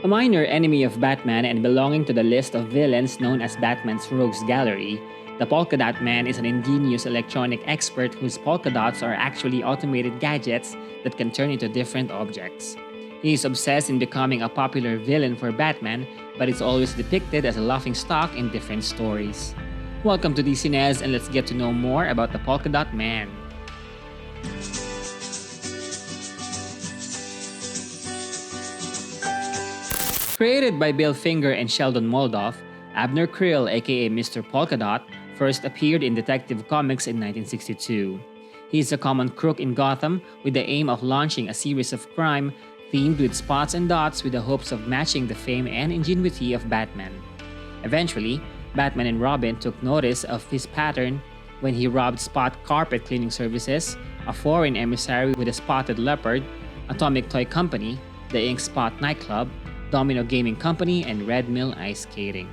A minor enemy of Batman and belonging to the list of villains known as Batman's Rogues Gallery, the Polka-Dot Man is an ingenious electronic expert whose polka dots are actually automated gadgets that can turn into different objects. He is obsessed in becoming a popular villain for Batman, but is always depicted as a laughingstock in different stories. Welcome to DCNES, and let's get to know more about the Polka-Dot Man. Created by Bill Finger and Sheldon Moldoff, Abner Krill, aka Mr. Polka-Dot, first appeared in Detective Comics in 1962. He is a common crook in Gotham with the aim of launching a series of crime themed with spots and dots with the hopes of matching the fame and ingenuity of Batman. Eventually, Batman and Robin took notice of his pattern when he robbed Spot Carpet Cleaning Services, a foreign emissary with a spotted leopard, Atomic Toy Company, the Ink Spot Nightclub, Domino Gaming Company, and Red Mill Ice Skating.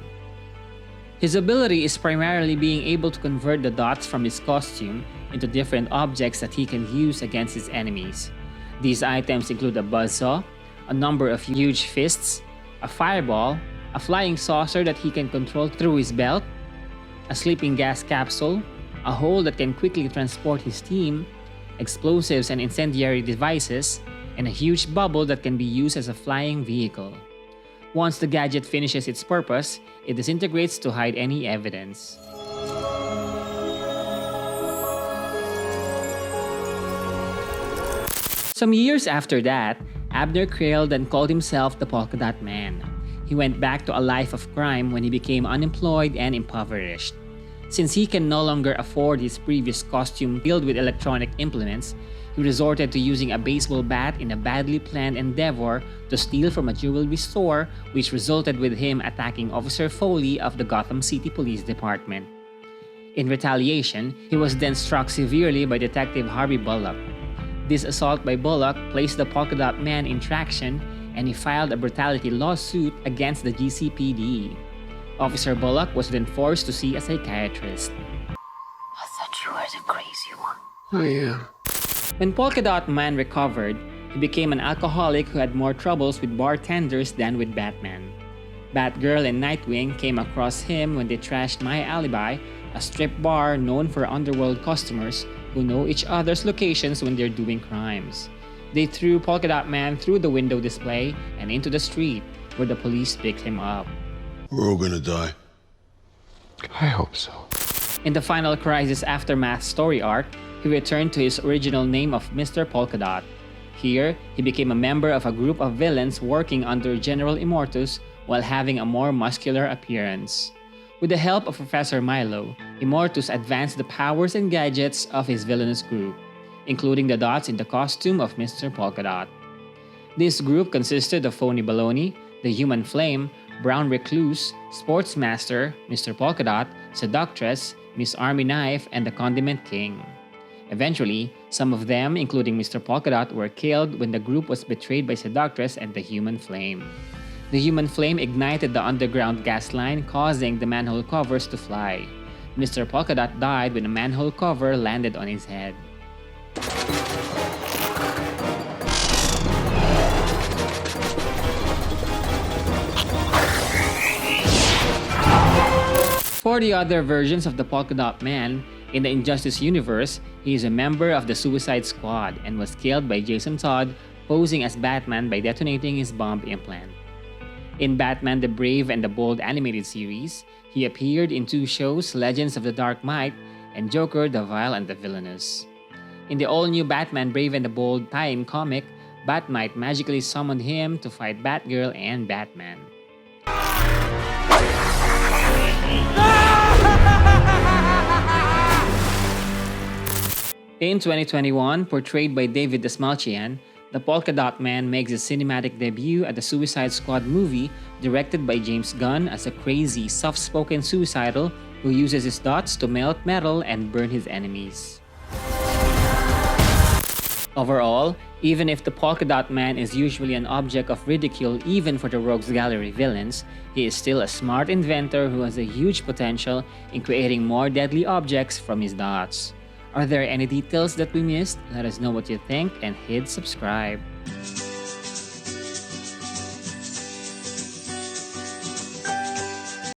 His ability is primarily being able to convert the dots from his costume into different objects that he can use against his enemies. These items include a buzzsaw, a number of huge fists, a fireball, a flying saucer that he can control through his belt, a sleeping gas capsule, a hole that can quickly transport his team, explosives and incendiary devices, and a huge bubble that can be used as a flying vehicle. Once the gadget finishes its purpose, it disintegrates to hide any evidence. Some years after that, Abner Krill then called himself the Polka-Dot Man. He went back to a life of crime when he became unemployed and impoverished. Since he can no longer afford his previous costume filled with electronic implements, he resorted to using a baseball bat in a badly planned endeavor to steal from a jewelry store, which resulted with him attacking Officer Foley of the Gotham City Police Department. In retaliation, he was then struck severely by Detective Harvey Bullock. This assault by Bullock placed the Polka-Dot Man in traction, and he filed a brutality lawsuit against the GCPD. Officer Bullock was then forced to see a psychiatrist. I thought you were the crazy one. I am. When Polka-Dot Man recovered, he became an alcoholic who had more troubles with bartenders than with Batman. Batgirl and Nightwing came across him when they trashed My Alibi, a strip bar known for underworld customers who know each other's locations when they're doing crimes. They threw Polka-Dot Man through the window display and into the street, where the police picked him up. We're all gonna die. I hope so. In the final Crisis Aftermath story arc, he returned to his original name of Mr. Polka-Dot. Here, he became a member of a group of villains working under General Immortus while having a more muscular appearance. With the help of Professor Milo, Immortus advanced the powers and gadgets of his villainous group, including the dots in the costume of Mr. Polka-Dot. This group consisted of Phony Baloney, the Human Flame, Brown Recluse, Sportsmaster, Mr. Polka-Dot, Seductress, Miss Army Knife, and the Condiment King. Eventually, some of them, including Mr. Polka-Dot, were killed when the group was betrayed by Seductress and the Human Flame. The Human Flame ignited the underground gas line, causing the manhole covers to fly. Mr. Polka-Dot died when a manhole cover landed on his head. For the other versions of the Polka-Dot Man, in the Injustice universe, he is a member of the Suicide Squad and was killed by Jason Todd posing as Batman by detonating his bomb implant. In Batman the Brave and the Bold animated series, he appeared in two shows, Legends of the Dark Might and Joker the Vile and the Villainous. In the all-new Batman Brave and the Bold tie-in comic, Batmite magically summoned him to fight Batgirl and Batman. In 2021, portrayed by David Dastmalchian, the Polka-Dot Man makes his cinematic debut at the Suicide Squad movie directed by James Gunn as a crazy, soft-spoken suicidal who uses his dots to melt metal and burn his enemies. Overall, even if the Polka-Dot Man is usually an object of ridicule even for the Rogues Gallery villains, he is still a smart inventor who has a huge potential in creating more deadly objects from his dots. Are there any details that we missed? Let us know what you think and hit subscribe.